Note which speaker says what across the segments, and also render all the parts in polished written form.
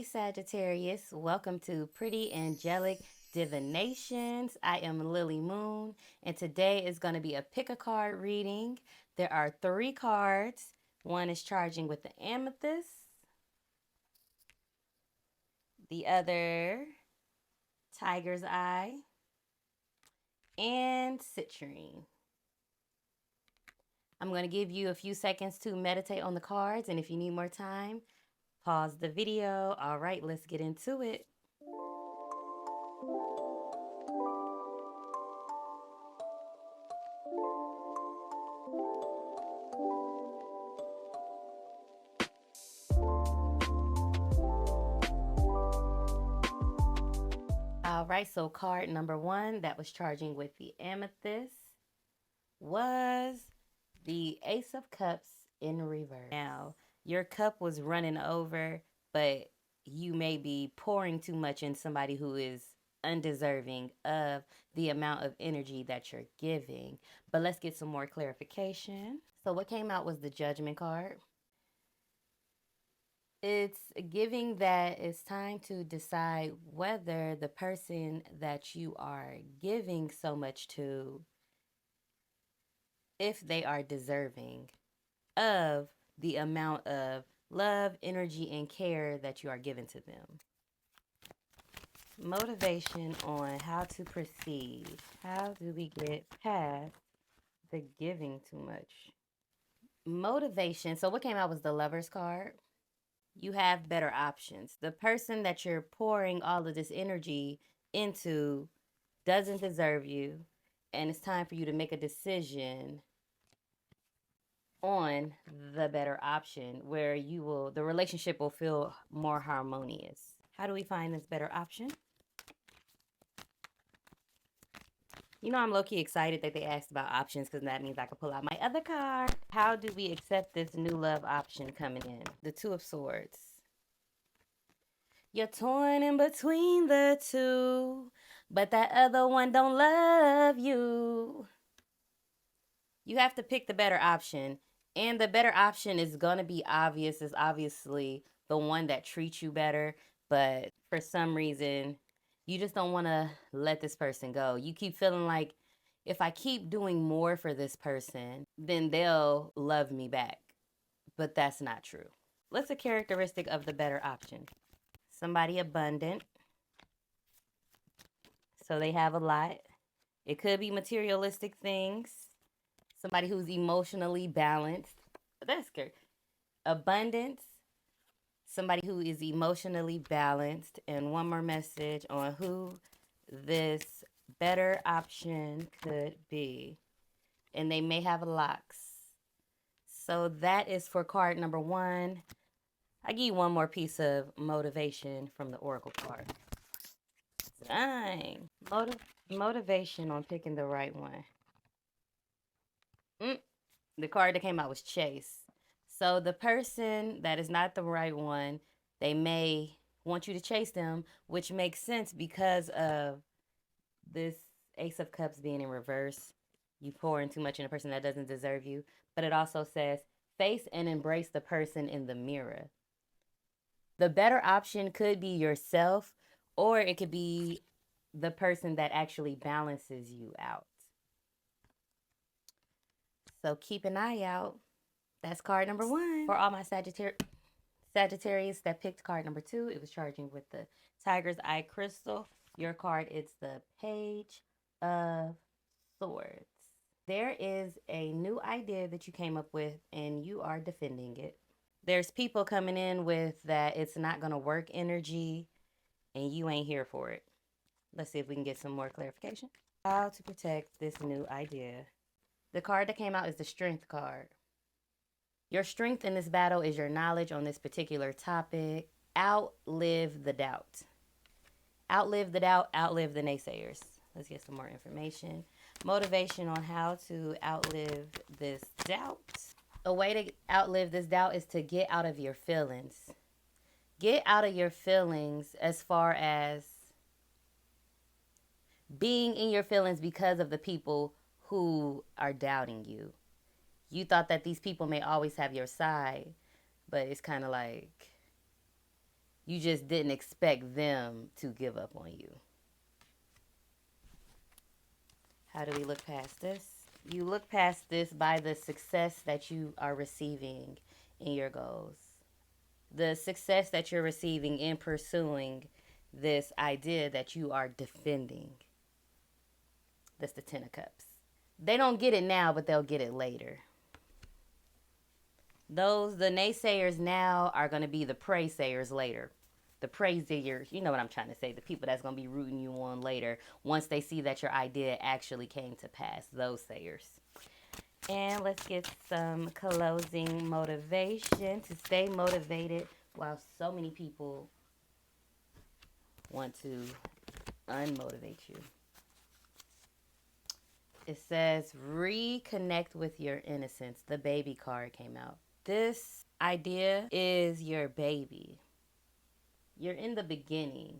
Speaker 1: Hey Sagittarius, welcome to Pretty Angelic Divinations. I am Lily Moon, and today is going to be a pick a card reading. There are three cards. One is charging with the amethyst, the other tiger's eye, and citrine. I'm going to give you a few seconds to meditate on the cards, and if you need more time, pause the video. All right, let's get into it. All right, so card number one that was charging with the amethyst was the Ace of Cups in reverse. Now, your cup was running over, but you may be pouring too much in somebody who is undeserving of the amount of energy that you're giving. But let's get some more clarification. So, what came out was the Judgment card. It's giving that it's time to decide whether the person that you are giving so much to, if they are deserving of the amount of love, energy, and care that you are giving to them. Motivation on how to proceed. How do we get past the giving too much? Motivation. So what came out was the Lover's card. You have better options. The person that you're pouring all of this energy into doesn't deserve you, and it's time for you to make a decision on the better option where the relationship will feel more harmonious. How do we find this better option? You know, I'm low-key excited that they asked about options because that means I can pull out my other card. How do we accept this new love option coming in? The Two of Swords. You're torn in between the two, but that other one don't love you. You have to pick the better option. And the better option is going to be obvious. It's obviously the one that treats you better. But for some reason, you just don't want to let this person go. You keep feeling like if I keep doing more for this person, then they'll love me back. But that's not true. What's a characteristic of the better option? Somebody abundant. So they have a lot. It could be materialistic things. Somebody who's emotionally balanced. That's good. Abundance. Somebody who is emotionally balanced. And one more message on who this better option could be. And they may have locks. So that is for card number one. I give you one more piece of motivation from the Oracle card. Dang. Motivation on picking the right one. The card that came out was Chase. So the person that is not the right one, they may want you to chase them, which makes sense because of this Ace of Cups being in reverse. You pouring too much in a person that doesn't deserve you. But it also says, face and embrace the person in the mirror. The better option could be yourself, or it could be the person that actually balances you out. So keep an eye out. That's card number one. For all my Sagittarius that picked card number two, it was charging with the Tiger's Eye Crystal. Your card, it's the Page of Swords. There is a new idea that you came up with and you are defending it. There's people coming in with that it's not going to work energy and you ain't here for it. Let's see if we can get some more clarification. How to protect this new idea. The card that came out is the Strength card. Your strength in this battle is your knowledge on this particular topic. Outlive the doubt. Outlive the doubt, outlive the naysayers. Let's get some more information. Motivation on how to outlive this doubt. A way to outlive this doubt is to get out of your feelings. Get out of your feelings as far as being in your feelings because of the people who are doubting you. You thought that these people may always have your side, but it's kind of like You just didn't expect them to give up on you. How do we look past this? You look past this by the success that you are receiving in your goals. The success that you're receiving in pursuing this idea that you are defending. That's the Ten of Cups. They don't get it now, but they'll get it later. The naysayers now are going to be the praisers later. The praisers, you know what I'm trying to say, the people that's going to be rooting you on later once they see that your idea actually came to pass, those sayers. And let's get some closing motivation to stay motivated while so many people want to unmotivate you. It says, reconnect with your innocence. The baby card came out. This idea is your baby. You're in the beginning.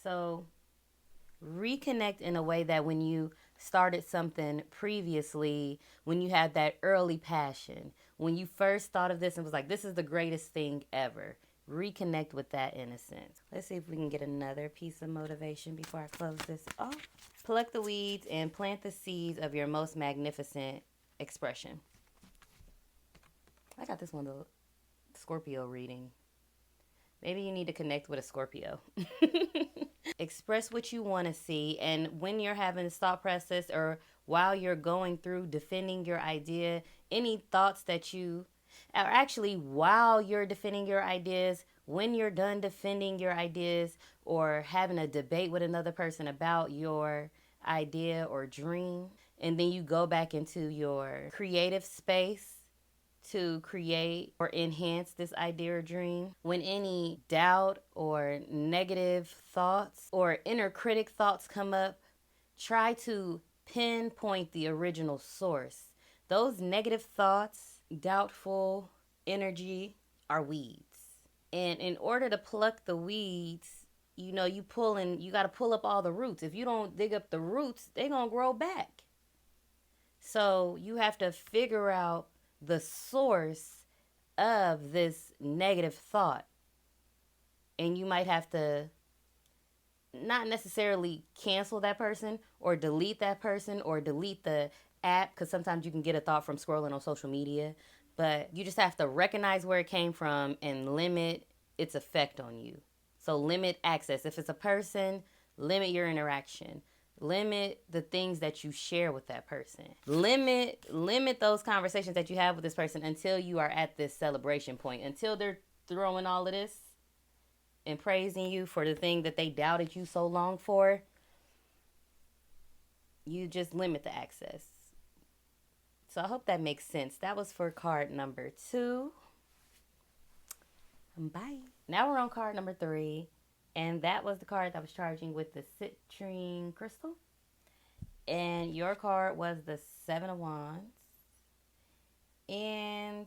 Speaker 1: So reconnect in a way that when you started something previously, when you had that early passion, when you first thought of this and was like, this is the greatest thing ever, reconnect with that innocence. Let's see if we can get another piece of motivation before I close this off. Pluck the weeds and plant the seeds of your most magnificent expression. I got this one, the Scorpio reading. Maybe you need to connect with a Scorpio. Express what you want to see. And when you're having this thought process or while you're going through defending your idea, any thoughts that you, or actually while you're defending your ideas, when you're done defending your ideas or having a debate with another person about your idea or dream, and then you go back into your creative space to create or enhance this idea or dream. When any doubt or negative thoughts or inner critic thoughts come up, try to pinpoint the original source. Those negative thoughts, doubtful energy are weeds. And in order to pluck the weeds, you got to pull up all the roots. If you don't dig up the roots, they're going to grow back. So you have to figure out the source of this negative thought. And you might have to not necessarily cancel that person or delete that person or delete the app, because sometimes you can get a thought from scrolling on social media. But you just have to recognize where it came from and limit its effect on you. So limit access. If it's a person, limit your interaction. Limit the things that you share with that person. Limit those conversations that you have with this person until you are at this celebration point. Until they're throwing all of this and praising you for the thing that they doubted you so long for. You just limit the access. So I hope that makes sense. That was for card number 2. Bye. Now we're on card number 3. And that was the card that was charging with the citrine crystal. And your card was the 7 of Wands. And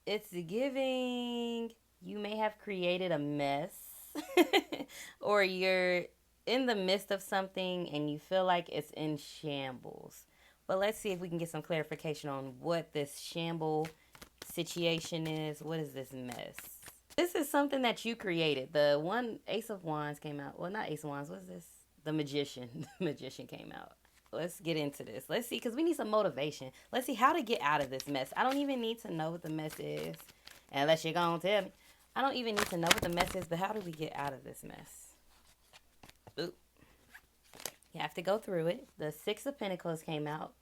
Speaker 1: it's giving, you may have created a mess. Or you're in the midst of something and you feel like it's in shambles. But let's see if we can get some clarification on what this shamble situation is. What is this mess? This is something that you created. The one Ace of Wands came out. Well, not Ace of Wands. What is this? The Magician. The Magician came out. Let's get into this. Let's see, because we need some motivation. Let's see how to get out of this mess. I don't even need to know what the mess is. Unless you're going to tell me. I don't even need to know what the mess is, but how do we get out of this mess? Ooh. You have to go through it. The 6 of Pentacles came out.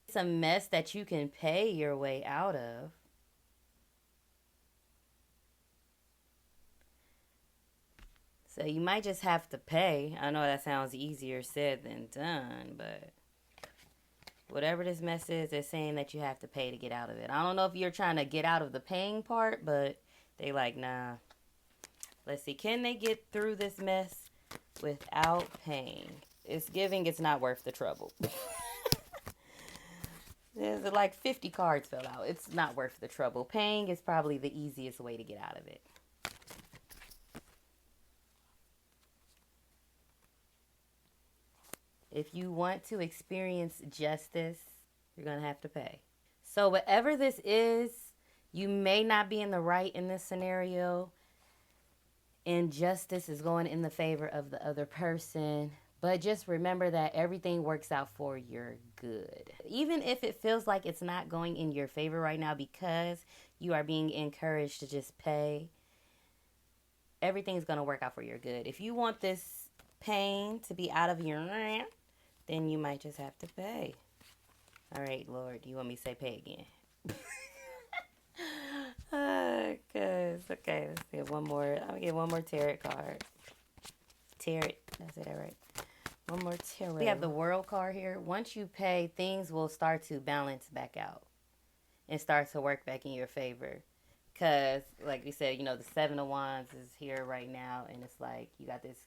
Speaker 1: It's a mess that you can pay your way out of. So you might just have to pay. I know that sounds easier said than done, but whatever this mess is, they're saying that you have to pay to get out of it. I don't know if you're trying to get out of the paying part, but they like, nah. Let's see. Can they get through this mess without paying? It's giving it's not worth the trouble. There's like 50 cards fell out. It's not worth the trouble. Paying is probably the easiest way to get out of it. If you want to experience justice, you're going to have to pay. So whatever this is, You may not be in the right in this scenario. Injustice is going in the favor of the other person. But just remember that everything works out for your good. Even if it feels like it's not going in your favor right now because you are being encouraged to just pay, everything's going to work out for your good. If you want this pain to be out of your, then you might just have to pay. All right, Lord, you want me to say pay again? Okay, let's get one more. I'm going to get one more tarot card. Tarot, that's it, all right. One more tarot. We have the World card here. Once you pay, things will start to balance back out and start to work back in your favor. Because, like we said, you know, the Seven of Wands is here right now. And it's like you got this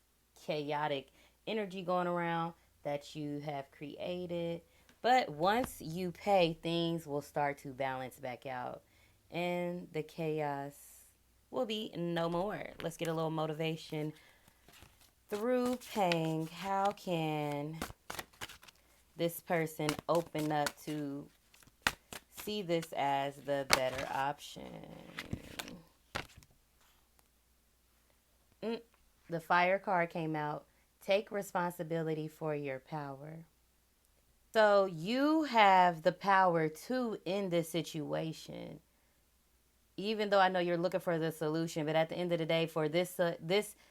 Speaker 1: chaotic energy going around that you have created. But once you pay, things will start to balance back out. And the chaos will be no more. Let's get a little motivation. Through paying, how can this person open up to see this as the better option? The Fire card came out. Take responsibility for your power. So you have the power to end this situation. Even though I know you're looking for the solution, but at the end of the day, for this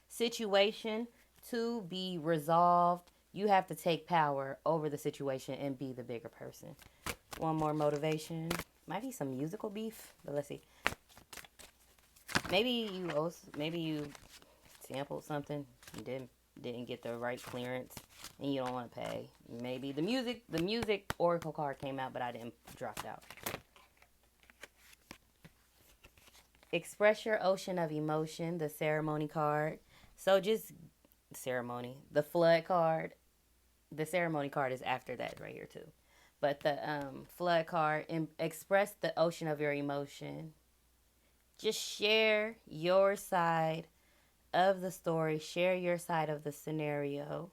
Speaker 1: situation to be resolved, you have to take power over the situation and be the bigger person. One more motivation. Might be some musical beef, but let's see. Maybe you sampled something, you didn't get the right clearance, and you don't want to pay. Maybe the music oracle card came out, but I didn't drop it out. Express your ocean of emotion, the ceremony card. So just ceremony. The flood card. The ceremony card is after that right here too. But the flood card, express the ocean of your emotion. Just share your side of the story. Share your side of the scenario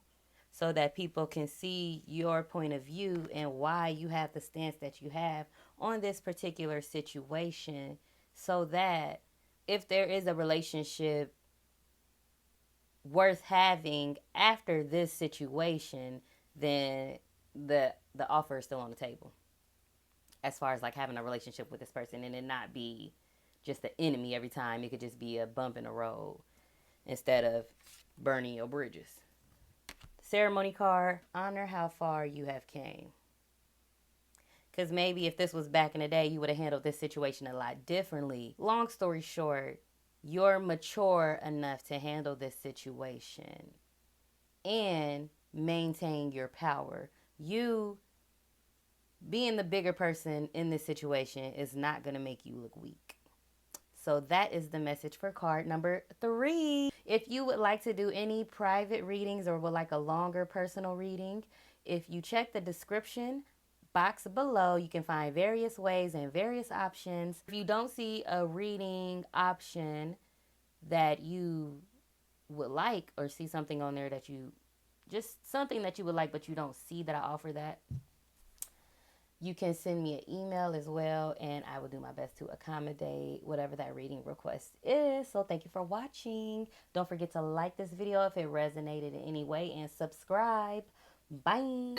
Speaker 1: so that people can see your point of view and why you have the stance that you have on this particular situation, so that if there is a relationship worth having after this situation, then the offer is still on the table. As far as like having a relationship with this person, and it not be just the enemy every time. It could just be a bump in the road instead of burning your bridges. Ceremony card, honor how far you have came. Because maybe if this was back in the day, you would have handled this situation a lot differently. Long story short, you're mature enough to handle this situation and maintain your power. You being the bigger person in this situation is not going to make you look weak. So that is the message for card number 3. If you would like to do any private readings or would like a longer personal reading, if you check the description box below, you can find various ways and various options. If you don't see a reading option that you would like, or see something on there that you, just something that you would like but you don't see that I offer that, you can send me an email as well, and I will do my best to accommodate whatever that reading request is. So thank you for watching. Don't forget to like this video if it resonated in any way, and subscribe. Bye.